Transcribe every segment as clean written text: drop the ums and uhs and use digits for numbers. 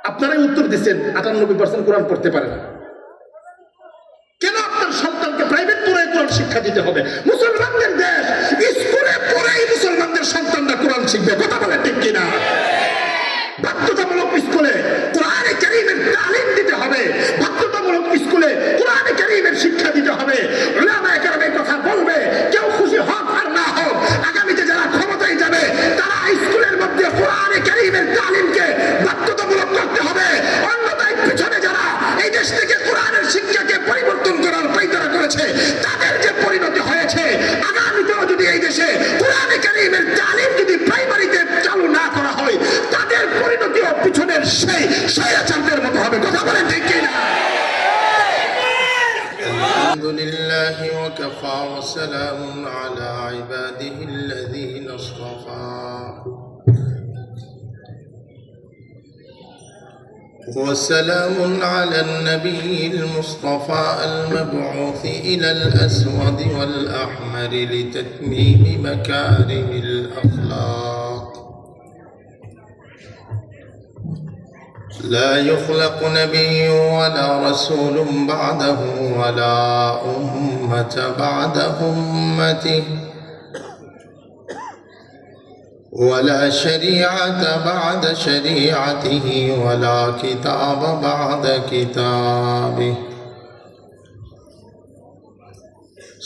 আপনারাই উত্তর দিচ্ছেন 98% কোরআন পড়তে পারে না। কেন আপনার সন্তানকে প্রাইভেট পড়ায় কোরআন শিক্ষা দিতে হবে? মুসলমানদের দেশ, স্কুলে পড়াই মুসলমানদের সন্তানরা কোরআন শিখবে। কথা বলে ঠিক কিনা? বাধ্যতামূলক স্কুলে কোরআনে কারীমের তালিম দিতে হবে, বাধ্যতামূলক স্কুলে কোরআনে কারীমের শিক্ষা দিতে হবে। উলামায়ে কেরাম এই কথা বলবে, কেউ খুশি হোক আর না হোক, আগামীতে যারা ক্ষমতায় যাবে তারা স্কুলের মধ্যে কোরআনে কারীমের তালিমকে বাধ্যতামূলক করতে হবে। অন্যথায় পিছনে যারা এই দেশ থেকে কোরআনের শিক্ষাকে পরিবর্তন করার পায়তারা করেছে তাদের যে পরিণতি হয়েছে, আগামীতেও যদি এই দেশে কোরআনে কারীমের তালিম যদি প্রাইমারিতে চালু না করা হয় তাদের পরিণতিও পিছনের সেই স্বৈরাচারদের মতো হবে। কথা বলেন ঠিক কিনা? আলহামদুলিল্লাহি ওয়া কাফা ওয়া সালামুন আলা ইবাদিহিল্লাযীনা ইসতাফা وسلام على النبي المصطفى المبعوث إلى الأسود والأحمر لتتميم مكارم الأخلاق. لا يخلق نبي ولا رسول بعده ولا أمة بعد أمته ولا شريعة بعد شريعته ولا كتاب بعد كتابه.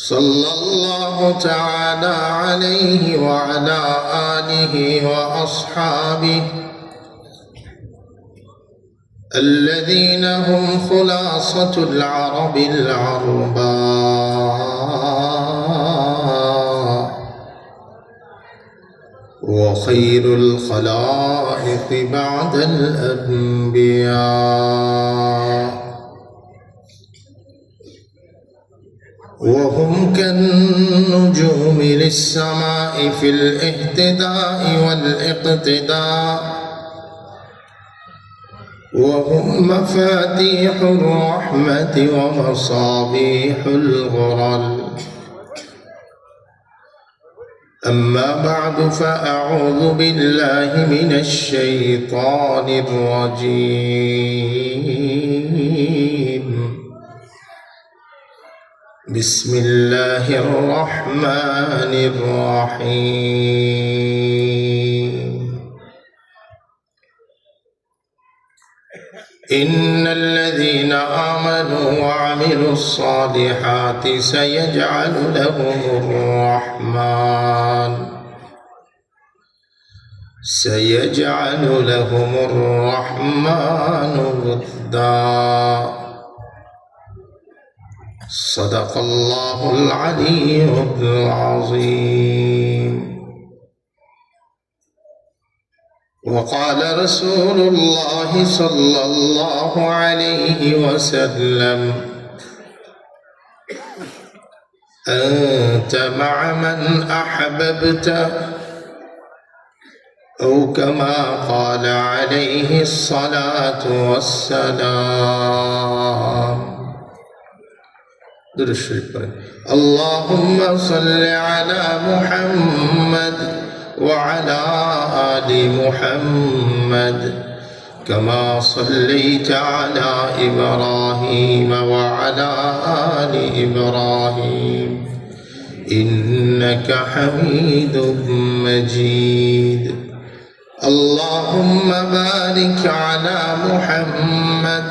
صلى الله تعالى عليه وعلى آله وأصحابه الذين هم خلاصة العرب العرباء وخير الخلائق بعد الأنبياء، وهم كالنجوم للسماء في الاهتداء والاقتداء، وهم مفاتيح الرحمة ومصابيح الغرل. أما بعد فأعوذ بالله من الشيطان الرجيم. بسم الله الرحمن الرحيم. إن الذين آمنوا وعملوا الصالحات سيجعل لهم الرحمن ودا. صدق الله العلي العظيم. وقال رسول الله صلى الله عليه وسلم: أنت مع من أحببت، أو كما قال عليه الصلاة والسلام. اللهم صل على محمد وعلى آل محمد كما صليت على إبراهيم وعلى آل إبراهيم إنك حميد مجيد. اللهم بارك على محمد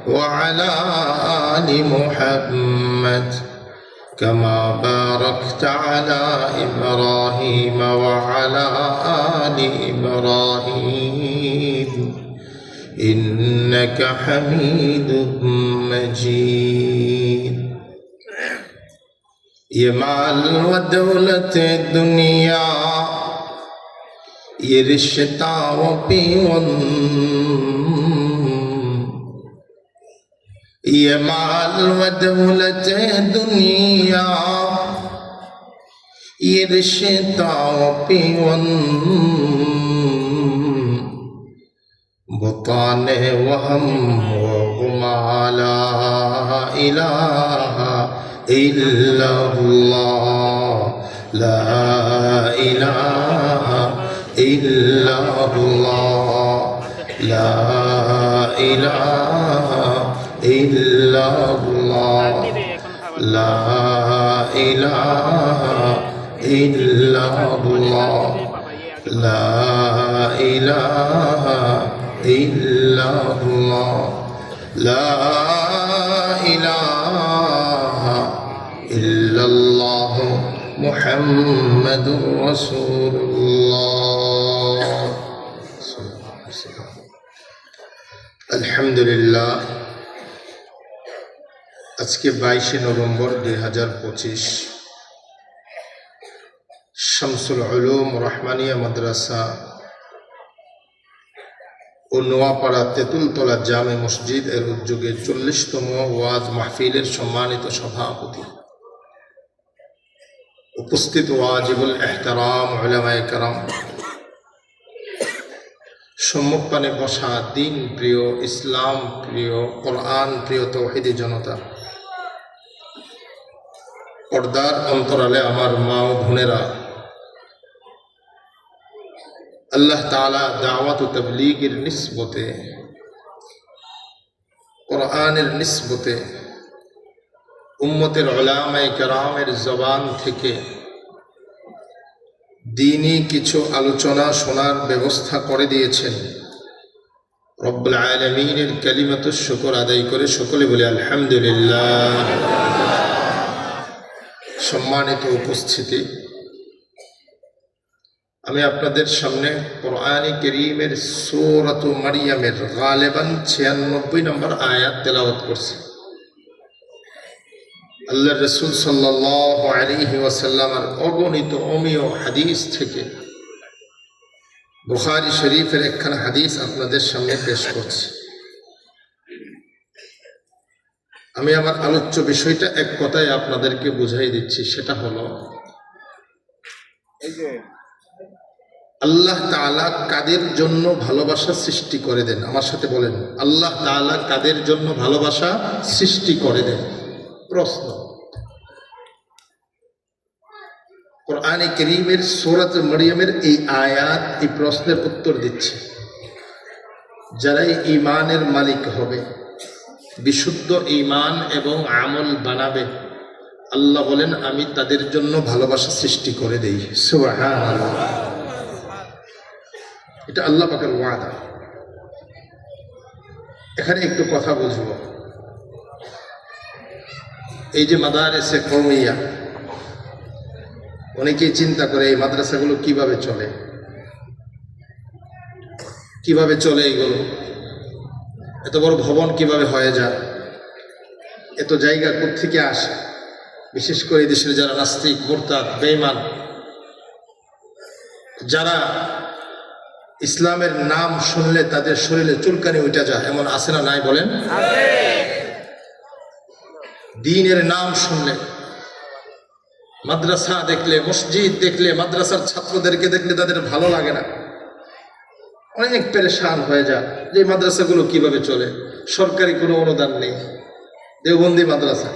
وعلى آل محمد كما باركت على إبراهيم وعلى آل إبراهيم إنك حميد مجيد. ये माल व दौलत दुनिया, ये रिश्ता व पीवन, ये माल व दौलत दुनिया, ये रिश्ता व पीवन, बुताने वहम व गुमा ला इलाहा इल्लल्लाह, ला इलाहा इल्लल्लाह, لا إله إلا الله لا إله إلا الله لا إله إلا الله لا إله إلا الله محمد رسول الله الحمد لله আজকে 22 নভেম্বর 2025 শামসুল উলুম রহমানিয়া মাদ্রাসা ও নোয়াপাড়া তেঁতুলতলা জামে মসজিদ এর উদ্যোগে 40তম ওয়াজ মাহফিলের সম্মানিত সভাপতি, উপস্থিত ওয়াজিবুল এহতারাম উলামায়ে কেরাম, সম্মুখপানে বসা দিন প্রিয়, ইসলাম প্রিয়, কোরআন প্রিয় তৌহিদি জনতা, পর্দার অন্তরালে আমার মা ও বোনেরা, আল্লাহ তাআলা দাওয়াত ও তাবলীগের নিসবতে, কোরআনের নিসবতে উম্মতের উলামায়ে কেরামের জবান থেকে দ্বীনি কিছু আলোচনা শোনার ব্যবস্থা করে দিয়েছেন। রব্বুল আলামিনের কালিমাতুশ শুকর আদায় করে সকলে বলি আলহামদুলিল্লাহ। সম্মানিত উপস্থিতি, আমি আপনাদের সামনে কোরআনে কারীমের সূরাত মারইয়ামের গালিবান 96 নম্বর আয়াত তেলাওয়াত করছি। আল্লাহর রাসূল সাল্লাল্লাহু আলাইহি ওয়াসাল্লামের অগণিত অমীয় হাদিস থেকে বুখারী শরীফের একখানা হাদিস আপনাদের সামনে পেশ করছি। আমি আমার আলোচ্য বিষয়টা এক কথায় আপনাদেরকে বুঝাই দিচ্ছি, সেটা হলো আল্লাহ তাআলা কাদের জন্য ভালোবাসা সৃষ্টি করে দেন? আমার সাথে বলেন, আল্লাহ তাআলা কাদের জন্য ভালোবাসা সৃষ্টি করে দেন? প্রশ্ন। কোরআনে কারীমের সূরাত মারইয়ামের এই আয়াত এই প্রশ্নের উত্তর দিচ্ছে। যারাই ঈমানের মালিক হবে, বিশুদ্ধ ঈমান এবং আমল বানাবে, আল্লাহ বলেন আমি তাদের জন্য ভালোবাসা সৃষ্টি করে দেই। সুবহানাল্লাহ। এটা আল্লাহ পাকের ওয়াদা। এখানে একটু কথা বুঝবো। এই যে মাদারিসে কওমিয়া, অনেকেই চিন্তা করে এই মাদ্রাসাগুলো কিভাবে চলে, কিভাবে চলে, এইগুলো এত বড় ভবন কিভাবে হয়ে যায়, এত জায়গা কোত্থেকে আসে? বিশেষ করে এই দেশের যারা নাস্তিক, মুরতাদ, বেঈমান, যারা ইসলামের নাম শুনলে তাদের শরীরে চুলকানি উঠে যায়, এমন আছে না নাই বলেন? দ্বীনের নাম শুনলে, মাদ্রাসা দেখলে, মসজিদ দেখলে, মাদ্রাসার ছাত্রদেরকে দেখলে তাদের ভালো লাগে না, অনেক পেরেশান হয়ে যায় যে মাদ্রাসাগুলো কিভাবে চলে। সরকারি কোনো অনুদান নেই, দেওবন্দি মাদ্রাসা,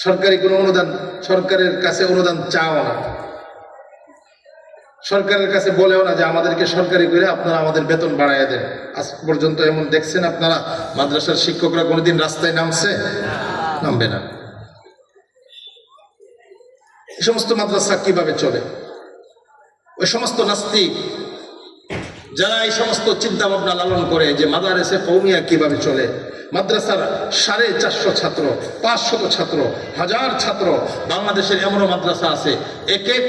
সরকারি কোনো অনুদান, সরকারের কাছে অনুদান চাও না, সরকারের কাছে বলেও না যে আমাদেরকে সরকারি করে আপনারা আমাদের বেতন বাড়াইয়া দেন। আজ পর্যন্ত এমন দেখছেন আপনারা মাদ্রাসার শিক্ষকরা কোনোদিন রাস্তায় নামছে? নামবে না। এই সমস্ত মাদ্রাসা কিভাবে চলে? ওই সমস্ত নাস্তিক যারা এই সমস্ত চিন্তা ভাবনা লালন করে যে মাদারিসে কওমিয়া কিভাবে চলে, মাদ্রাসার 450 ছাত্র, 500 ছাত্র, 1000 ছাত্র, বাংলাদেশের এমনও মাদ্রাসা আছে এক এক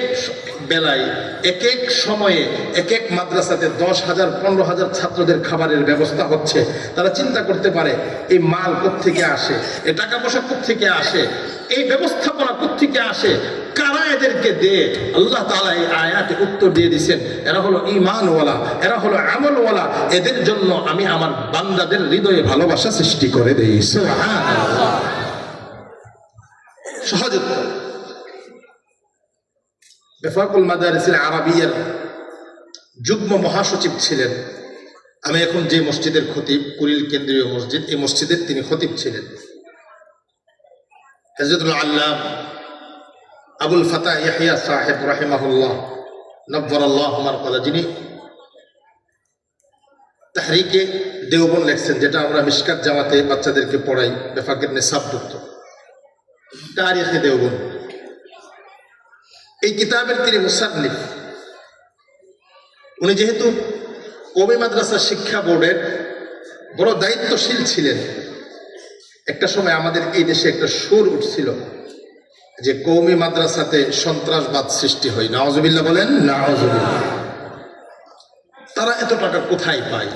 বেলায়, এক এক সময়ে, এক এক মাদ্রাসাতে 10,000 15,000 ছাত্রদের খাবারের ব্যবস্থা হচ্ছে। তারা চিন্তা করতে পারে এই মাল কোত্থেকে আসে, এই টাকা পয়সা কোত্থেকে আসে, এই ব্যবস্থাপনা কোত্থেকে আসে, কারা এদেরকে দেয়? আল্লাহ তাআলা এই আয়াতে উত্তর দিয়ে দিয়েছেন, এরা হলো ঈমানওয়ালা, এরা হলো আমলওয়ালা, এদের জন্য আমি আমার বান্দাদের হৃদয়ে ভালোবাসা সৃষ্টি করে দেই। সুবহানাল্লাহ। সহজ উত্তর। বেফাকুল মাদারিসিল আরাবিয়ার যুগ্ম মহাসচিব ছিলেন, আমি এখন যে মসজিদের খতিব, কুড়িল কেন্দ্রীয় মসজিদ, এই মসজিদের তিনি খতিব ছিলেন, হযরতুল আল্লাম আবুল ফাতাহ ইয়াহইয়া সাহেব রাহিমাহুল্লাহ নব্বরাল্লাহু মারকাদা, যিনি তাহরিকে দেওবন লেখছেন, যেটা আমরা মিশকাত জামাতে বাচ্চাদেরকে পড়াই, বেফাকের নিসাবযুক্ত তারিখে দেওবন। এই কিতাবের তিনি মুসান্নিফ। উনি যেহেতু কওমি মাদ্রাসা শিক্ষা বোর্ডের বড় দায়িত্বশীল ছিলেন, একটা সময় আমাদের এই দেশে একটা সুর উঠছিল যে কওমি মাদ্রাসাতে সন্ত্রাসবাদ সৃষ্টি হয়। নাউজুবিল্লাহ বলেন, নাউজুবিল্লাহ। তারা এত টাকা কোথায় পায়?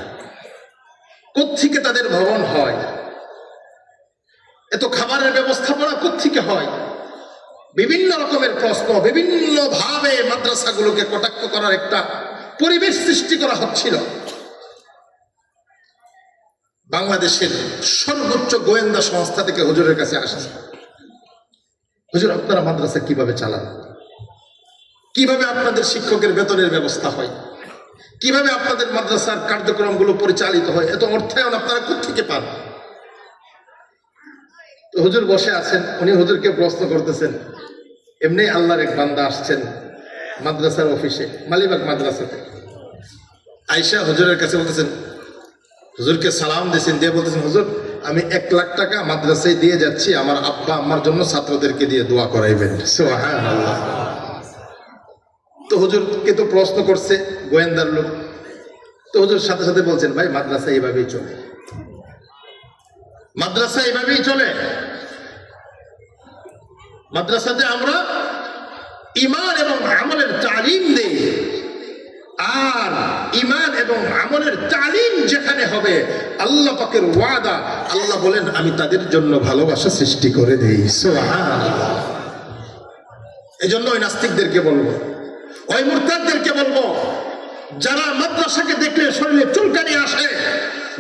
কোত্থেকে তাদের ভবন হয়? এত খাবারের ব্যবস্থাপনা কোত্থেকে হয়? বিভিন্ন রকমের প্রশ্ন, বিভিন্ন ভাবে মাদ্রাসাগুলোকে কটাক্ষ করার একটা পরিবেশ সৃষ্টি করা হচ্ছিল। বাংলাদেশের সর্বোচ্চ গোয়েন্দা সংস্থা থেকে হুজুরের কাছে আসছে, হুজুর আপনারা মাদ্রাসা কিভাবে চালান, কিভাবে আপনাদের শিক্ষকের বেতনের ব্যবস্থা হয়, কিভাবে আপনাদের মাদ্রাসার কার্যক্রমগুলো পরিচালিত হয়, এত অর্থায়ন আপনারা কোত্থেকে পান? তো হুজুর বসে আছেন, উনি হুজুরকে প্রশ্ন করতেছেন। এমনি আল্লাহর এক বান্দা আসছেন মাদ্রাসার অফিসে, মালিবাগ মাদ্রাসাতে আইসা হুজুরের কাছে বলতেছেন, হুজুরকে সালাম দিয়েছেন, দিয়ে বলতেছেন, হুজুর আমি 1 লাখ টাকা মাদ্রাসায় দিয়ে যাচ্ছি, আমার আব্বা আম্মার জন্য ছাত্রদেরকে দিয়ে দোয়া করাইবেন। সুবহানাল্লাহ। তো হুজুরকে তো প্রশ্ন করছে গোয়েন্দার লোক, তো হুজুর সাথে সাথে বলছেন, ভাই মাদ্রাসা এইভাবেই চলে, মাদ্রাসা এইভাবেই চলে। মাদ্রাসাতে আমরা ঈমান এবং আমলের তালিম দেই, আর ঈমান এবং আমলের তালিম যেখানে হবে, আল্লাহ পাকের ওয়াদা, আল্লাহ বলেন আমি তাদের জন্য ভালোবাসা সৃষ্টি করে দেই। সুবহানাল্লাহ। এজন্য ওই নাস্তিকদেরকে বলবো, ওই মুরতাদদেরকে বলবো, যারা মাদ্রাসাকে দেখলে শরীরে চুলকানি আসে,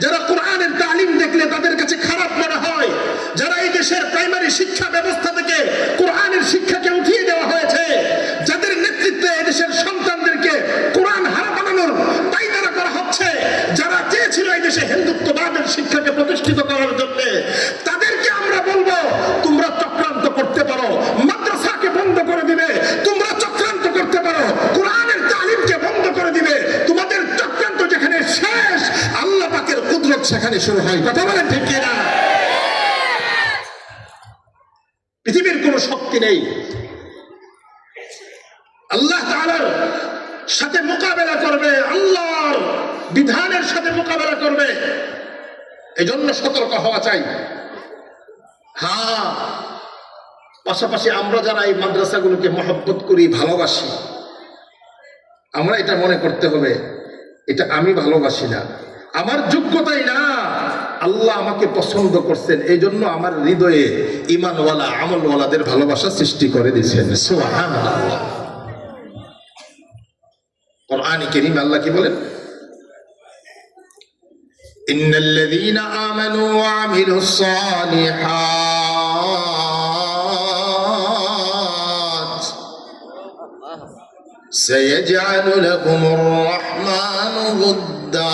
যারা কোরআনের তালিম দেখলে তাদের কাছে খারাপ মনে হয়, যারা এই দেশের প্রাইমারি শিক্ষা ব্যবস্থা থেকে কোরআনের শিক্ষাকে উঠিয়ে দেওয়া হয়েছে, যাদের নেতৃত্বে এই দেশের সন্তানদেরকে কোরআন হারা বানানোর পায়তারা করা হচ্ছে, যারা চেয়েছিল এই দেশে হিন্দুত্ববাদের শিক্ষাকে প্রতিষ্ঠিত করার জন্য, তাদেরকে আমরা বলবো, তোমরা চক্রান্ত করতে পারো, মাদ্রাসাকে বন্ধ করে দিবে, তোমরা চক্রান্ত করতে পারো, কোরআনের তালিমকে বন্ধ করে দিবে, তোমাদের চক্রান্ত যেখানে শেষ, আল্লাহ পাকের কুদরত সেখানে শুরু হয়। কথা বলেন ঠিক কিনা? পৃথিবীর কোন শক্তি নেই আল্লাহ তাআলার সাথে মোকাবেলা করবে, আল্লাহর বিধানের সাথে মোকাবেলা করবে। এজন্য সতর্ক হওয়া চাই। হ্যাঁ, পাশাপাশি আমরা যারা এই মাদ্রাসাগুলোকে মহব্বত করি, ভালোবাসি, আমরা এটা মনে করতে হবে, এটা আমি ভালোবাসি না, আমার যোগ্যতাই না, আল্লাহ আমাকে পছন্দ করছেন, এই জন্য আমার হৃদয়ে ঈমানওয়ালা আমলওয়ালাদের ভালোবাসা সৃষ্টি করে দিয়েছেন। সুবহানাল্লাহ। কোরআনে কারীম আল্লাহ কি বলেন? ইন্নাল্লাযীনা আমানু ওয়া আমিলুস সালিহাত সায়াজআলু লাকুমুর রাহমানু উদ্দা।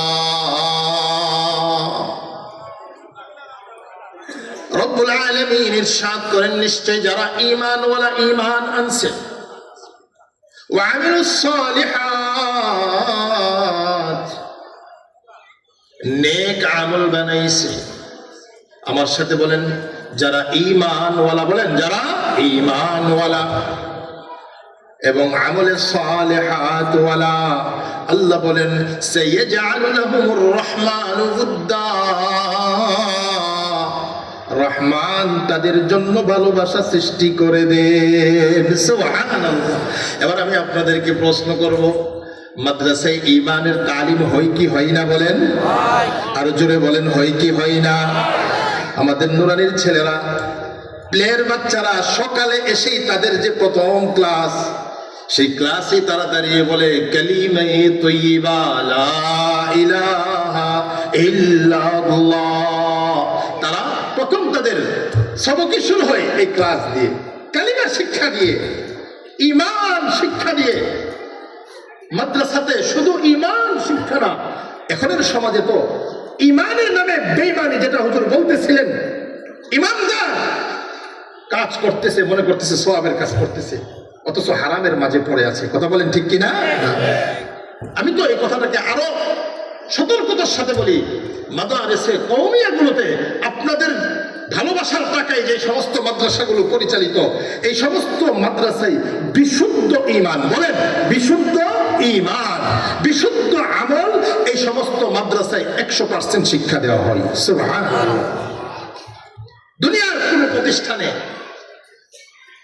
রব্বুল আলামিন ইরশাদ করেন, নিশ্চয় যারা ঈমানওয়ালা ঈমান আনছে, ওয়া আমিলুস সালিহাত নেক আমল বানাইছে, আমার সাথে বলেন যারা ঈমানওয়ালা, বলেন যারা ঈমানওয়ালা এবং আমলে সালিহাত ওয়ালা, আল্লাহ বলেন সায়াজআলু লাহুমুর রাহমানু উদ্দা, রহমান তাদের জন্য ভালোবাসা সৃষ্টি করে দেন। সুবহানাল্লাহ। এবার আমি আপনাদেরকে প্রশ্ন করব, মাদ্রাসায় ঈমানের তালিম হয় কি হয় না? বলেন, আর জোরে বলেন, হয় কি হয় না? আমাদের নুরানির ছেলেরা, প্লেয়ার বাচ্চারা সকালে এসেই তাদের যে প্রথম ক্লাস, সেই ক্লাসে তারা দাঁড়িয়ে বলে কালিমে তয়্যিবা লা ইলাহা ইল্লাল্লাহ। তারা প্রথম তাদের সবকই শুরু হয় এই ক্লাস দিয়ে, কালিমা শিক্ষা দিয়ে, ঈমান শিক্ষা দিয়ে। মাদ্রাসাতে শুধু ঈমান শিক্ষা না, এখনের সমাজে তো ঈমানের নামে বেঈমানি, যেটা হুজুর বলতেছিলেন, ঈমানদার কাজ করতেছে, মনে করতেছে সওয়াবের কাজ করতেছে, অথচ হারামের মাঝে পড়ে আছে। কথা বলেন ঠিক কিনা? আমি তো এই কথাটাকে আরো সতর্কতার সাথে বলি, মাদ্রাসে কওমিয়াগুলোতে আপনাদের ভালোবাসার টাকায় যে সমস্ত মাদ্রাসাগুলো পরিচালিত, এই সমস্ত মাদ্রাসায় বিশুদ্ধ ঈমান, বলেন বিশুদ্ধ ঈমান, বিশুদ্ধ আমল, এই সমস্ত মাদ্রাসায় 100% শিক্ষা দেওয়া হয়। সুবহানাল্লাহ। দুনিয়ার কোন প্রতিষ্ঠানে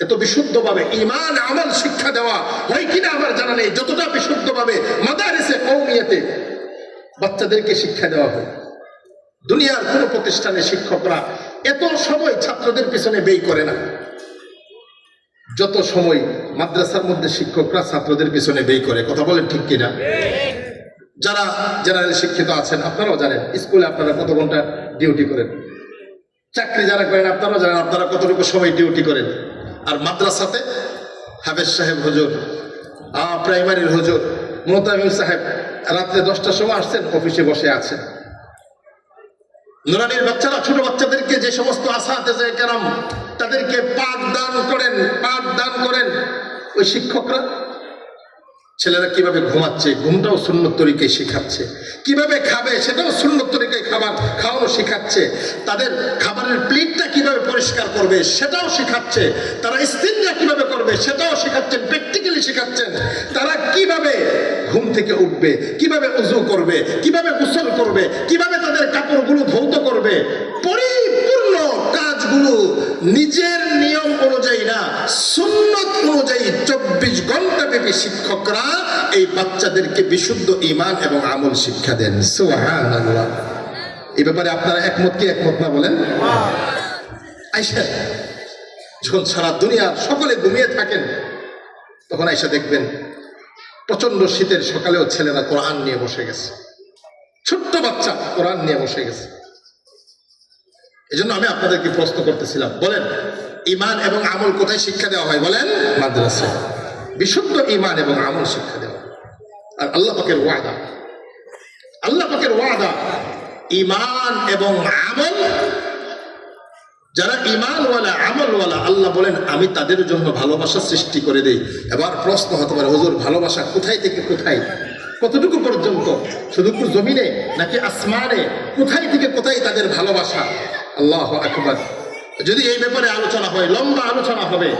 এত বিশুদ্ধভাবে ঈমান আমল শিক্ষা দেওয়া হয় কিনা আমার জানা নেই, যতটা বিশুদ্ধভাবে মাদারিসে কওমিয়াতে বাচ্চাদেরকে শিক্ষা দেওয়া হয়। দুনিয়ার কোন প্রতিষ্ঠানে শিক্ষকরা এত সময় ছাত্রদের পিছনে ব্যয় করে না যত সময় মাদ্রাসার মধ্যে শিক্ষকরা ছাত্রদের পিছনে ব্যয় করে। কথা বলেন ঠিক কিনা? যারা জেনারেল শিক্ষিত আছেন আপনারাও জানেন, স্কুলে আপনারা কত ঘন্টা ডিউটি করেন, চাকরি যারা করেন আপনারাও জানেন আপনারা কতটুকু সময় ডিউটি করেন। আর মাদ্রাসাতে হাফেজ সাহেব হুজুর, প্রাইমারির হুজুর, মোহতামিম সাহেব রাত্রে 10টার সময় আসছেন, অফিসে বসে আছেন। নুরানির বাচ্চারা, ছোট বাচ্চাদেরকে যে সমস্ত আসাতেজে কেরাম তাদেরকে পাঠ দান করেন ওই শিক্ষকরা। ছেলেরা কিভাবে ঘুমাচ্ছে, ঘুমটাও সুন্নত তরিকায় শেখাচ্ছে, কিভাবে খাবে সেটাও সুন্নত তরিকায় খাওয়ানো শেখাচ্ছে, তাদের খাবারের প্লেটটা কিভাবে পরিষ্কার করবে সেটাও শেখাচ্ছে, তারা ইস্তিনজা কিভাবে করবে সেটাও শেখাচ্ছেন, প্র্যাকটিক্যালি শেখাচ্ছেন। তারা কিভাবে ঘুম থেকে উঠবে, কিভাবে ওযু করবে, কিভাবে গোসল করবে, কিভাবে তাদের কাপড়গুলো ধৌত করবে, পরিপূর্ণ কাজগুলো নিজের নিয়ম অনুযায়ী না, সুন্নত অনুযায়ী 24 ঘন্টা ব্যাপী শিক্ষকরা এই বাচ্চাদেরকে বিশুদ্ধ ঈমান এবং আমল শিক্ষা দেন। সুবহানাল্লাহ। এই ব্যাপারে আপনারা একমত কি একমত না বলেন? আয়েশা যখন সারা দুনিয়ার সকলে ঘুমিয়ে থাকেন তখন আয়েশা দেখবেন প্রচন্ড শীতের সকালেও ছেলেরা কোরআন নিয়ে বসে গেছে, ছোট্ট বাচ্চা কোরআন নিয়ে বসে গেছে। এই জন্য আমি আপনাদেরকে প্রশ্ন করতেছিলাম, বলেন ঈমান এবং আমল কোথায় শিক্ষা দেওয়া হয়? বলেন মাদ্রাসায় বিশুদ্ধ ঈমান এবং আমল শিক্ষা দেওয়া। আর আল্লাহ পাকের ওয়াদা ঈমান এবং আমল, যারা ঈমানওয়ালা আমলওয়ালা, আল্লাহ বলেন আমি তাদের জন্য ভালোবাসা সৃষ্টি করে দেই। এবার প্রশ্ন হতে পারে, হুজুর ভালোবাসা কোথায় থেকে কোথায়, কতটুকু পর্যন্ত, শুধু জমিনে নাকি আসমানে, কোথায় থেকে কোথায় তাদের ভালোবাসা? আল্লাহু আকবার। যদি এই ব্যাপারে আলোচনা হয়, লম্বা আলোচনা হবে।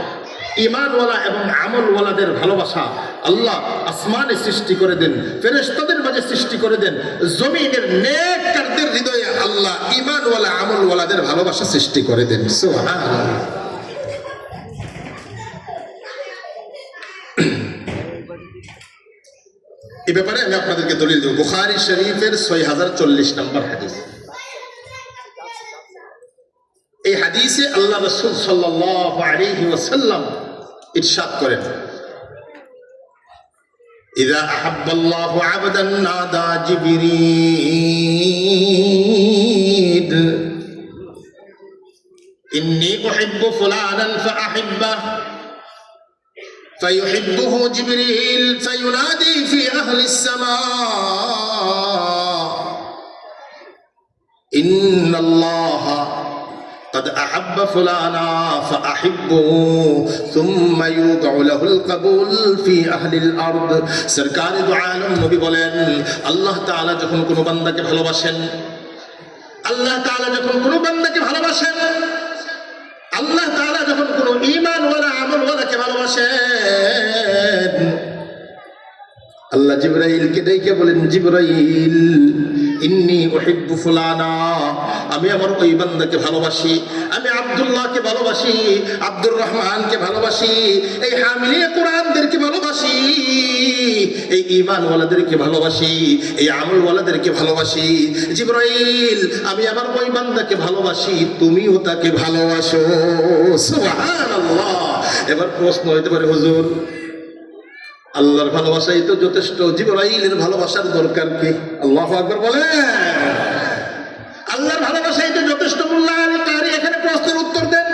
ঈমানওয়ালা এবং আমলওয়ালাদের ভালোবাসা আল্লাহ আসমানে সৃষ্টি করে দেন, ফেরেশতাদের মাঝে সৃষ্টি করে দেন, জমিনের নেককারদের হৃদয়ে আল্লাহ ঈমানওয়ালা আমলওয়ালাদের ভালোবাসা সৃষ্টি করে দেন। সুবহানাল্লাহ। এই ব্যাপারে আমি আপনাদেরকে দলিল দেব। বুখারী শরীফের 6040 নম্বর হাদিস। এই হাদিসে আল্লাহ রাসূল সাল্লাল্লাহু আলাইহি ওয়াসাল্লাম ইরশাদ করেন, ইযা আহাব্বাল্লাহু আবদান নাদা জিবরিল ইন্নী উহিব্বু ফুলানান ফাআহিব্বাহু فيحبه جبريل فينادي في أهل السماء إن الله قد أحب فلانا فأحبه ثم يوضع له القبول في أهل الأرض। سركار دو عالم নবী বলেন, আল্লাহ তাআলা যখন কোনো বান্দাকে ভালোবাসেন, আল্লাহ তাআলা যখন কোনো বান্দাকে ভালোবাসেন, আল্লাহ তাআলা যখন কোনো ঈমানওয়ালা আমলওয়ালাকে ভালোবাসেন, আল্লাহ জিবরাইলকে ডেকে বলেন, জিবরাইল ইন্নী উহিব্বু ফুলানা, আমি আমার ওই বান্দাকে ভালোবাসি, আমি আব্দুল্লাহকে ভালোবাসি, আব্দুর রহমানকে ভালোবাসি, এই হামিলে কোরআনদেরকে ভালোবাসি, এই ঈমানওয়ালাদেরকে ভালোবাসি, এই আমলওয়ালাদেরকে ভালোবাসি। জিবরাইল আমি আমার ওই বান্দাকে ভালোবাসি, তুমিও তাকে ভালোবাসো। সুবহানাল্লাহ। এবার প্রশ্ন হইতে পারে, হুজুর আল্লাহর ভালোবাসাই তো যথেষ্ট, জিবরাইলের ভালোবাসার দরকার কি? আল্লাহু আকবার বলেন। আল্লাহর ভালোবাসাই তো যথেষ্ট। মোল্লা আলী কারি এখানে প্রশ্নের উত্তর দেন।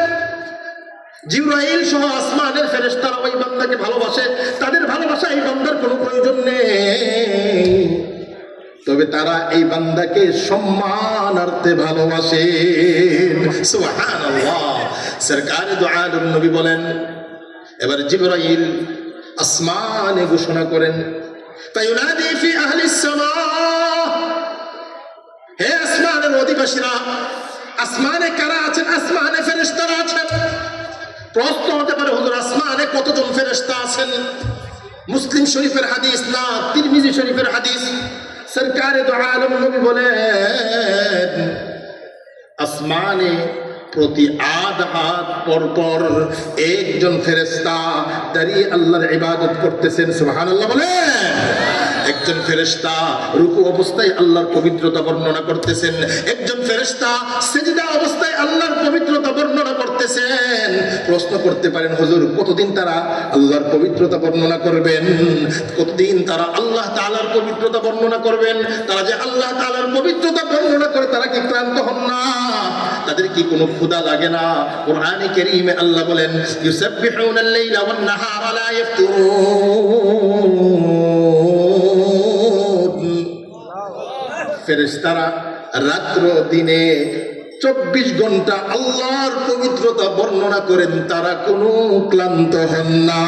জিবরাইল সহ আসমানের ফেরেশতারা ওই বান্দাকে ভালোবাসে, তাদের ভালোবাসা এই বান্দার কোনো প্রয়োজন নেই, তবে তারা এই বান্দাকে সম্মানার্থে ভালোবাসে। সুবহানাল্লাহ। সরকারে দু আলম নবী বলেন, এবার জিবরাইল আসমানে ঘোষণা করেন, ফায়ুনাদি ফি আহলিস সামা, হে আসমানের অধিবাসীরা, আসমানে কারা আছেন? আসমানে ফেরেশতারা আছেন। প্রশ্ন হতে পারে, হুজুর আসমানে কতজন ফেরেশতা আছেন? মুসলিম শরীফের হাদিস না তিরমিজি শরীফের হাদিস, সরকারে দো আলম নবী বলেন, আসমানে প্রতি আধ হাত পর পর একজন ফেরেশতা দাঁড়িয়ে আল্লাহর ইবাদত করতেছেন। সুবহানাল্লাহ বলেন। একজন ফেরেশতা রুকু অবস্থায় আল্লাহর পবিত্রতা বর্ণনা করতেছেন, একজন ফেরেশতা সিজদা অবস্থায় আল্লাহর পবিত্রতা বর্ণনা করতেছেন। প্রশ্ন করতে পারেন, হুজুর কতদিন তারা আল্লাহর পবিত্রতা বর্ণনা করবেন? কতদিন তারা আল্লাহ তাআলার পবিত্রতা বর্ণনা করবেন? তারা যে আল্লাহ তাআলার পবিত্রতা বর্ণনা করে তারা কি ক্লান্ত হন না? তাদের কি কোনো ক্ষুধা লাগে না? কোরআনে কারীমে আল্লাহ বলেন, ইউসাব্বিহুনাল লাইলা ওয়ান নাহারা লা ইয়াফতুরুন। ফেরেশতারা রাত্র দিনে 24 ঘন্টা আল্লাহর পবিত্রতা বর্ণনা করেন, তারা কোনো ক্লান্ত হন না।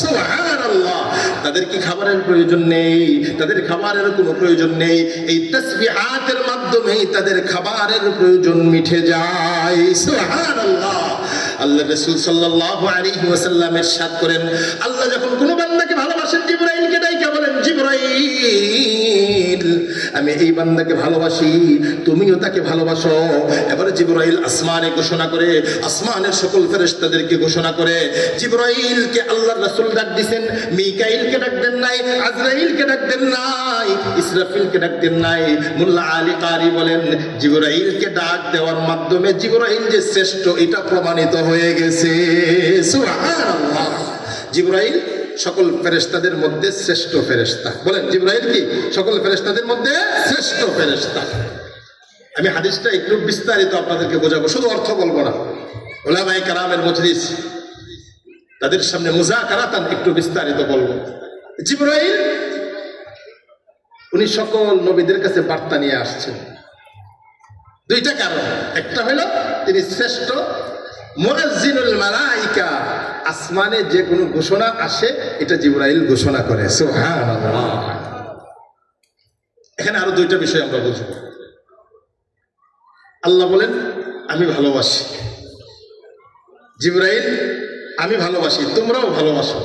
সুবহানাল্লাহ। তাদের কি খাবারের প্রয়োজন নেই? তাদের খাবারের কোনো প্রয়োজন নেই। এই তাসবিহাতের মাধ্যমেই তাদের খাবারের প্রয়োজন মিটে যায়। সুবহানাল্লাহ। আল্লাহ রাসূল সাল্লাল্লাহু আলাইহি ওয়াসাল্লাম ইরশাদ করেন, আল্লাহ যখন কোনো বান্দাকে ভালোবাসেন, জিবরাইলকে ডাইকা বলেন, জিবরাইল আমি এই বান্দাকে ভালোবাসি, তুমিও তাকে ভালোবাসো। এবারে জিবরাইল আসমানে ঘোষণা করে, আসমানের সকল ফেরেশতাদেরকে ঘোষণা করে। জিবরাইলকে আল্লাহর রাসূল ডাক দিবেন, মিকাইলকে ডাক দেন নাই, আজরাইলকে ডাক দেন নাই, ইসরাফিলকে ডাক দেন নাই। মোল্লা আলী কারি বলেন, জিবরাইলকে ডাক দেওয়ার মাধ্যমে জিবরাইল যে শ্রেষ্ঠ এটা প্রমাণিত হয়ে গেছে। সুবহানাল্লাহ। জিবরাইল সকল ফেরেশতাদের মধ্যে শ্রেষ্ঠ ফেরেশতা। বলেন, জিবরাইল কি সকল ফেরেশতাদের মধ্যে শ্রেষ্ঠ ফেরেশতা? আমি হাদিসটা একটু বিস্তারিত আপনাদেরকে বোঝাবো, শুধু অর্থ বলবো না। উলামায়ে কেরামের মজলিস, তাদের সামনে মুযাকারাতান একটু বিস্তারিত বলবো। জিবরাইল উনি সকল নবীদের কাছে বার্তা নিয়ে আসছেন। দুইটা কারণ, একটা হলো তিনি শ্রেষ্ঠ মুয়াজ্জিনুল মালাইকা, আসমানে যে কোনো ঘোষণা আসে এটা জিবরাইল ঘোষণা করে। সুবহানাল্লাহ। এখানে আরো দুইটা বিষয় আমরা বুঝব। আল্লাহ বলেন আমি ভালোবাসি, জিবরাইল আমি ভালোবাসি, তোমরাও ভালোবাসো।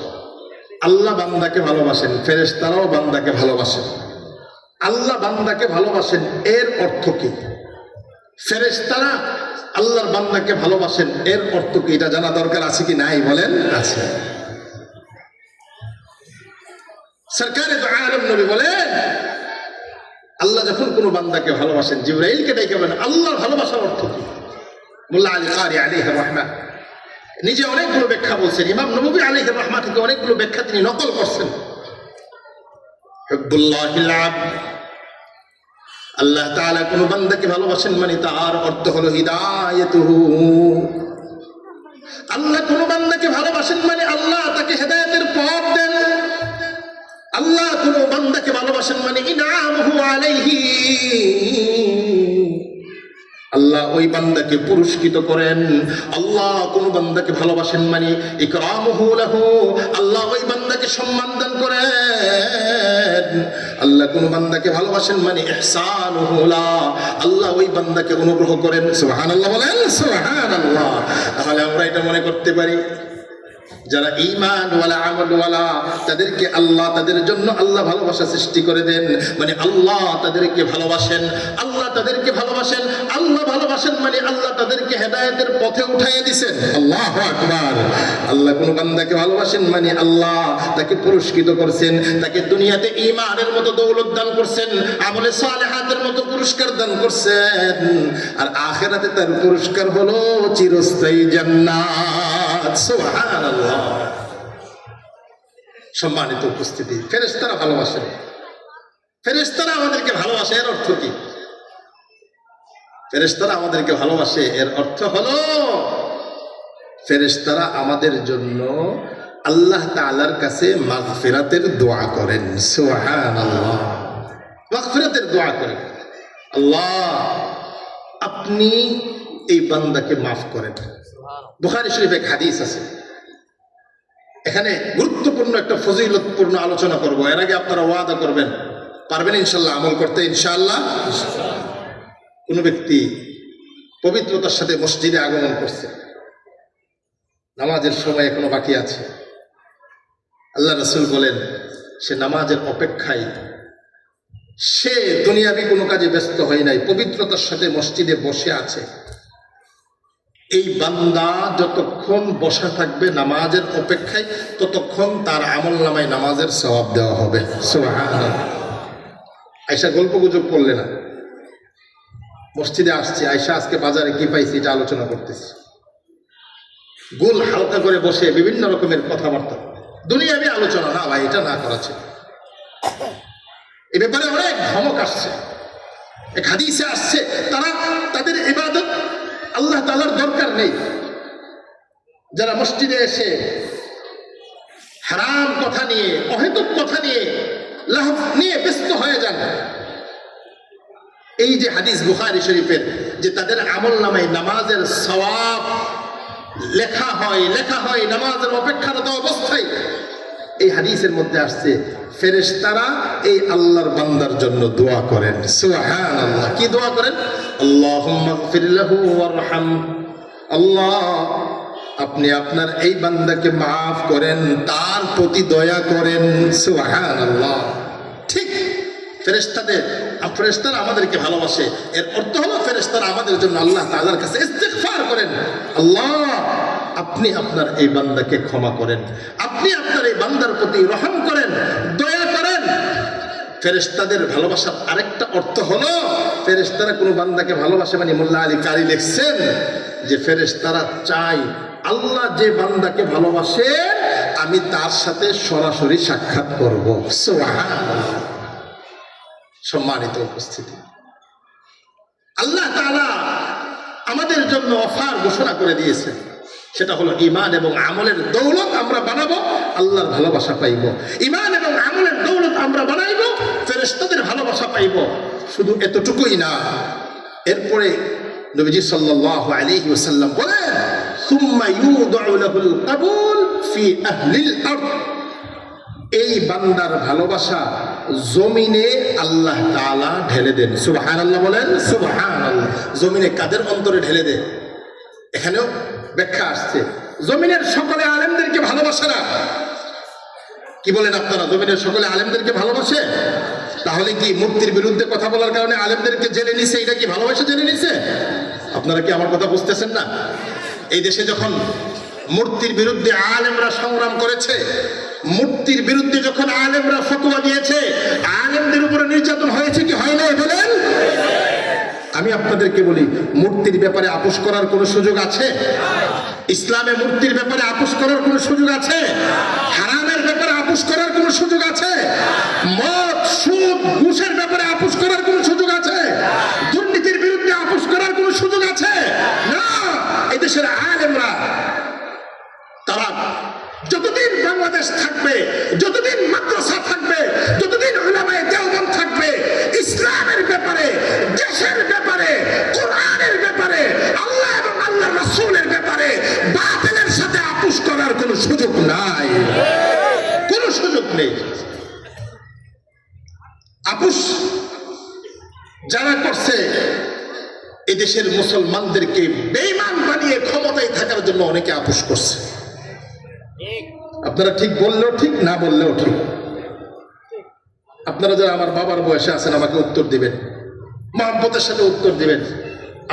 আল্লাহ বান্দাকে ভালোবাসেন, ফেরেশতারাও বান্দাকে ভালোবাসেন। আল্লাহ বান্দাকে ভালোবাসেন এর অর্থ কি? ফেরেশতারা আল্লাহর বান্দাকে ভালোবাসেন এর অর্থ কি? এটা জানা দরকার আছে কি নাই? বলেন, আছে। সরকারে দো আলম নবী বলেন, আল্লাহ যখন কোনো বান্দাকে ভালোবাসেন, জিবরাইলকে ডেকে বলেন আল্লাহর ভালোবাসার অর্থ কি? মোল্লা আলী কারি আলাইহির রাহমাহ নিজে অনেকগুলো ব্যাখ্যা বলছেন, ইমাম নববী আলাইহির রাহমাহ থেকে অনেকগুলো ব্যাখ্যা তিনি নকল করছেন। হুব্বুল্লাহিল আবদ, আল্লাহ তাআলা কোন বান্দাকে ভালোবাসেন মানে তার অর্থ হলো হিদায়াতুহু। আল্লাহ কোন বান্দাকে ভালোবাসেন মানে আল্লাহ তাকে হেদায়েতের পথ দেন। আল্লাহ কোন বান্দাকে ভালোবাসেন মানে ইনআমুহু আলাইহি, আল্লাহ ওই বান্দাকে পুরস্কৃত করেন। আল্লাহ কোন বান্দাকে ভালোবাসেন মানে ইকরামুহু লাহু, আল্লাহ ওই বান্দাকে সম্মান দান করেন। আল্লাহ কোন বান্দাকে ভালোবাসেন মানে ইহসানুহু লা, আল্লাহ ওই বান্দাকে অনুগ্রহ করেন। সুবহানাল্লাহ বলেন, সুবহানাল্লাহ। তাহলে আমরা এটা মনে করতে পারি, যারা ঈমান ওয়ালা আমল ওয়ালা তাদেরকে আল্লাহ, তাদের জন্য আল্লাহ ভালোবাসা সৃষ্টি করে দেন, মানে আল্লাহ তাদেরকে ভালোবাসেন। আল্লাহ তাদেরকে ভালোবাসেন, আল্লাহ ভালোবাসেন মানে আল্লাহ তাদেরকে হেদায়েতের পথে উঠাইয়া দিবেন। আল্লাহু আকবার। আল্লাহ কোন বান্দাকে ভালোবাসেন মানে আল্লাহ তাকে পুরস্কৃত করছেন, তাকে দুনিয়াতে ঈমানের মতো দৌলত দান করছেন, আমলে সালেহাতের মতো পুরস্কার দান করছেন, আর আখিরাতে তার পুরস্কার হলো চিরস্থায়ী জান্নাত। সুবহানাল্লাহ। সম্মানিত উপস্থিতি, ফেরেশতারা ভালোবাসেন, ফেরেশতারা আমাদেরকে ভালোবাসে এর অর্থ কি? ফেরেশতারা আমাদেরকে ভালোবাসে এর অর্থ হলো ফেরেশতারা আমাদের জন্য আল্লাহ তাআলার কাছে মাগফিরাতের দোয়া করেন। সুবহানাল্লাহ। মাগফিরাতের দোয়া করেন, আল্লাহ আপনি এই বান্দাকে মাফ করেন। বুখারী শরীফে এক হাদিস আছে, এখানে গুরুত্বপূর্ণ একটা ফজিলতপূর্ণ আলোচনা করব। এর আগে আপনারা ওয়াদা করবেন, পারবেন ইনশাল্লাহ আমল করতে? ইনশাআল্লাহ। কোন ব্যক্তি পবিত্রতার সাথে মসজিদে আগমন করছে, নামাজের সময় এখনো বাকি আছে, আল্লাহ রাসূল বলেন সে নামাজের অপেক্ষায়, সে দুনিয়াবি কোনো কাজে ব্যস্ত হয় নাই, পবিত্রতার সাথে মসজিদে বসে আছে। এই বান্দা যতক্ষণ বসা থাকবে নামাজের অপেক্ষায়, ততক্ষণ তার আমল নামায় নামাজের সওয়াব দেওয়া হবে। সুবহানাল্লাহ। আয়সা গল্প গুজব করলে না, মসজিদে আসছে, আয়সা আজকে বাজারে কি পাইছি এটা আলোচনা করতেছি, গোল হালকা করে বসে বিভিন্ন রকমের কথাবার্তা, দুনিয়াবি আলোচনা না ভাই, এটা না করা ছিল। এ ব্যাপারে অনেক ধমক আসছে, এক হাদিসে আসছে তারা তাদের ইবাদত আল্লাহ তাআলার দরকার নেই। যারা মসজিদে এসে হারাম কথা নিয়ে, অহেতুক কথা নিয়ে, লাভ নিয়ে ব্যস্ত হয়ে যান, এই যে হাদিস বুখারী শরীফের, যে তাদের আমল নামায় নামাজের সওয়াব লেখা হয় নামাজের অপেক্ষারত অবস্থায়, এই হাদিসের মধ্যে আসছে ফেরেশতারা এই আল্লাহর বান্দার জন্য দোয়া করেন। সুবহানাল্লাহ। কি দোয়া করেন? আল্লাহুম্মা গফির লাহু ওয়ারহাম, আল্লাহ আপনি আপনার এই বান্দাকে মাফ করেন, তার প্রতি দয়া করেন। সুবহানাল্লাহ। ঠিক ফেরেশতারা আমাদেরকে ভালোবাসে, এর অর্থ হলো ফেরেশতারা আমাদের জন্য আল্লাহ তাআলার কাছে ইস্তিগফার করেন, আল্লাহ আপনি আপনার এই বান্দাকে ক্ষমা করেন, আপনি আপনার এই বান্দার প্রতি রহম করেন, দয়া করেন। ফেরেশতাদের ভালোবাসার আরেকটা অর্থ হলো, ফেরেশতারা কোনো বান্দাকে ভালোবাসে মানে মোল্লা আলী কারি লিখছেন যে ফেরেশতারা চায় আল্লাহ যে বান্দাকে ভালোবাসে আমি তার সাথে সরাসরি সাক্ষাৎ করব। সুবহানাল্লাহ। সম্মানিত উপস্থিতি, আল্লাহ তাআলা আমাদের জন্য অফার ঘোষণা করে দিয়েছেন, সেটা হলো ঈমান এবং আমলের দৌলত আমরা বানাবো, আল্লাহর ভালোবাসা পাইব। ঈমান এবং আমলের দৌলত আমরা বানাইব, ফেরেশতাদের ভালোবাসা পাইব। শুধু এতটুকুই না, এরপরে নবীজি সাল্লাল্লাহু আলাইহি ওয়াসাল্লাম বলেন সুম্মা ইউদউ লাহুল কাবুল ফি আহলিল আরদ, এই বান্দার ভালোবাসা জমিনে আল্লাহ তাআলা ঢেলে দেন। সুবহানাল্লাহ বলেন। সুবহানাল্লাহ। জমিনে কাদের অন্তরে ঢেলে দেন? এখানেও ব্যাখ্যা আসছে, জমিনের সকলে আলেমদেরকে ভালোবাসে না। কি বলেন আপনারা? জমিনের সকলে আলেমদেরকে ভালোবাসে? তাহলে কি মূর্তির বিরুদ্ধে কথা বলার কারণে আলেমদেরকে জেলে নিছে, এটা কি ভালোবাসা জেলে নিছে? আপনারা কি আমার কথা বুঝতেছেন না? এই দেশে যখন মূর্তির বিরুদ্ধে আলেমরা সংগ্রাম করেছে, মূর্তির বিরুদ্ধে যখন আলেমরা ফতোয়া দিয়েছে, আলেমদের উপরে নির্যাতন হয়েছে কি হয় নাই বলেন? আমি আপনাদেরকে বলি, মূর্তির ব্যাপারে আপোষ করার কোনো সুযোগ আছে? ইসলামে মূর্তির ব্যাপারে আপোষ করার কোনো সুযোগ আছে? হারামের ব্যাপারে আপোষ করার কোনো সুযোগ আছে? মদ, সুদ, ঘুষের ব্যাপারে আপোষ করার কোনো সুযোগ আছে? দুর্নীতির বিরুদ্ধে আপোষ করার কোনো সুযোগ আছে? না। এই দেশের আলেমরা তারা যতদিন বাংলাদেশ থাকবে, যতদিন মাদ্রাসা থাকবে, যতদিন উলামায়ে দেওবন্দ থাকবে, ইসলামের ব্যাপারে, দেশের ব্যাপারে, কোরআনের ব্যাপারে, আল্লাহ এবং আল্লাহর রাসূলের ব্যাপারে বাতিলের সাথে আপোষ করার কোনো সুযোগ নাই, কোনো সুযোগ নেই। আপোষ যারা করছে, এই দেশের মুসলমানদেরকে বেঈমান বানিয়ে ক্ষমতায় থাকার জন্য অনেকে আপোষ করছে। আপনারা ঠিক বললেও ঠিক, না বললেও ঠিক। আপনারা যারা আমার বাবার বয়সে আছেন আমাকে উত্তর দিবেন, মহব্বতের সাথে উত্তর দিবেন।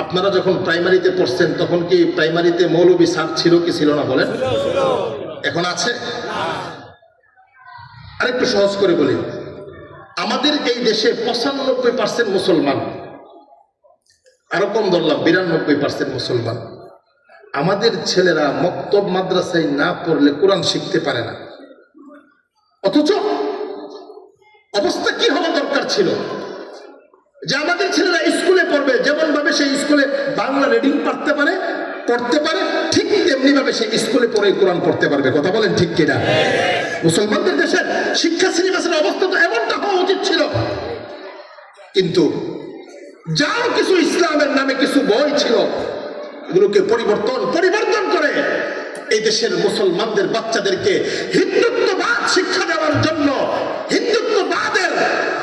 আপনারা যখন প্রাইমারিতে পড়ছেন তখন কি প্রাইমারিতে মৌলবী স্যার ছিল কি ছিল না বলেন? এখন আছে? আরেকটু সহজ করে বলি, আমাদের এই দেশে 95% মুসলমান, আরো কম ধরলাম 92% মুসলমান। আমাদের ছেলেরা মক্তব মাদ্রাসায় না পড়লে কোরআন শিখতে পারে না। অথচ অবস্থা কি হওয়া দরকার ছিল যে আমাদের ছেলেরা স্কুলে পড়বে, যেমন ভাবে সেই স্কুলে বাংলা রিডিং পড়তে পারে, ঠিক তেমনি ভাবে সেই স্কুলে পড়ে কোরআন পড়তে পারবে। কথা বলেন ঠিক কিনা? মুসলমানদের দেশের শিক্ষা সিলেবাসের অবস্থা তো এমনটা হওয়া উচিত ছিল, কিন্তু যাও কিছু ইসলামের নামে কিছু বই ছিল, এগুলোকে পরিবর্তন করে এই দেশের মুসলমানদের বাচ্চাদেরকে হিন্দুত্ববাদ শিক্ষা দেওয়ার জন্য, হিন্দুত্ববাদের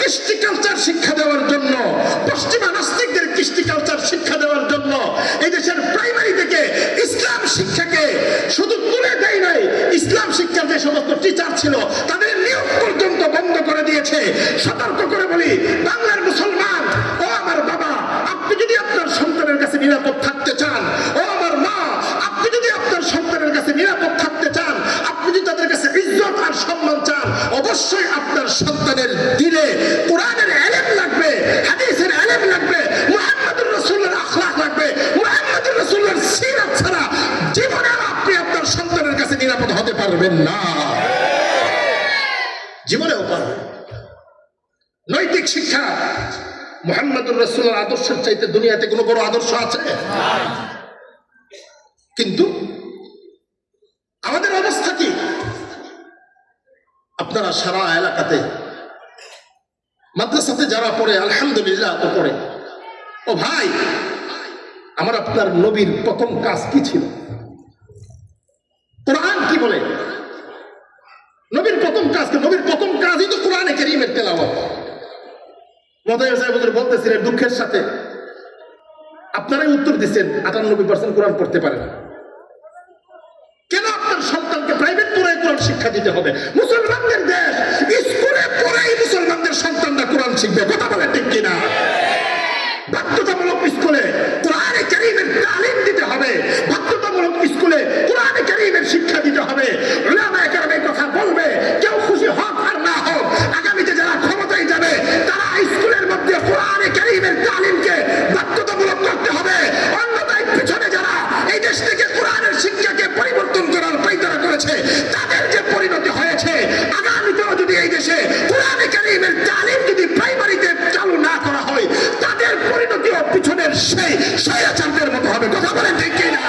কৃষ্টি কালচার শিক্ষা দেওয়ার জন্য, পশ্চিমা নাস্তিকদের কৃষ্টি কালচার শিক্ষা দেওয়ার জন্য এই দেশের প্রাইমারি থেকে ইসলাম শিক্ষাকে শুধু তুলে দেয় নাই, ইসলাম শিক্ষার যে সমস্ত টিচার ছিল তাদের নিয়োগ পর্যন্ত বন্ধ করে দিয়েছে। সতর্ক করে বলি, বাংলার মুসলমান ও আমার বাবা, আপনি যদি আপনার সন্তানের কাছে নিরাপদ থাকতে চান, ও আমার মা, আপনি যদি আপনার সন্তানের কাছে নিরাপদ থাকতে চান, আপনি যদি তাদের কাছে ইজ্জত আর সম্মান চান, অবশ্যই আপনার সন্তানের দিলে কোরআনের ইলম লাগবে, হাদিসের ইলম লাগবে, মুহাম্মদুর রাসূলুল্লাহর আখলাক লাগবে। মুহাম্মদুর রাসূলুল্লাহর সিরাত ছাড়া জীবনে আপনি আপনার সন্তানের কাছে নিরাপদ হতে পারবেন না, জীবনেও পারবেন। নৈতিক শিক্ষা, মুহাম্মদুর রাসূলুল্লাহর আদর্শের চাইতে দুনিয়াতে কোনো বড় আদর্শ আছে? কিন্তু আমাদের অবস্থা কি? আপনারা সারা এলাকাতে মাদ্রাসাতে যারা পড়ে, আলহামদুলিল্লাহ তো পড়ে, ও ভাই আমার আপনার নবীর প্রথম কাজ কি ছিল? কোরআন কি বলে? নবীর প্রথম কাজ কি? নবীর প্রথম কাজই তো কোরআনে কারীমের তেলাওয়াত। মোতায়েব সাহেব হুজুর বলতেছিলেন দুঃখের সাথে, আপনারাই উত্তর দিচ্ছেন 98% কোরআন পড়তে পারে না। কেন আপনার সন্তানকে প্রাইভেট পড়ায় কোরআন শিক্ষা দিতে হবে? মুসলমানদের দেশ, স্কুলে পড়াই মুসলমানদের সন্তানরা কোরআন শিখবে, কথা বলে ঠিক কিনা? বাধ্যতামূলক স্কুলে কোরআনে কারীমের তালিম দিতে হবে, বাধ্যতামূলক স্কুলে কোরআনে কারীমের শিক্ষা দিতে হবে। উলামায়ে কেরাম এই কথা বলবে, কেউ খুশি হোক আর না হোক, আগামীতে যারা ক্ষমতায় যাবে তারা স্কুলের মধ্যে কোরআনে কারীমের তালিমকে বাধ্যতামূলক করতে হবে। অন্যথায় পিছনে যারা এই দেশ থেকে কোরআনের শিক্ষাকে পরিবর্তন করার পায়তারা করেছে, তাদের যে পরিণতি হয়েছে, আগামীতেও যদি এই দেশে কোরআনে কারীমের তালিম যদি প্রাইমারিতে চালু না করা হয়, তাদের পরিণতিও পিছনের সেই স্বৈরাচারদের মতো হবে, কথা বলেন ঠিক কিনা?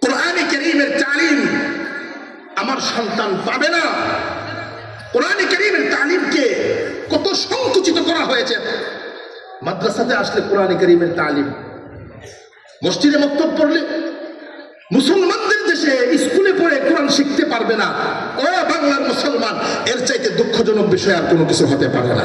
কোরআনে কারীমের তালিম আমার সন্তান পাবে না। কোরআনে কারীমের তালিমকে কত সংকুচিত করা হয়েছে। মাদ্রাসাতে আসলে কোরআনে কারীমের তালিম, মসজিদে মক্তব পড়লে, মুসলমানদের দেশে স্কুলে পড়ে কোরআন শিখতে পারবে না। ও বাংলার মুসলমান, এর চাইতে দুঃখজনক বিষয় আর কোনো কিছু হতে পারে না।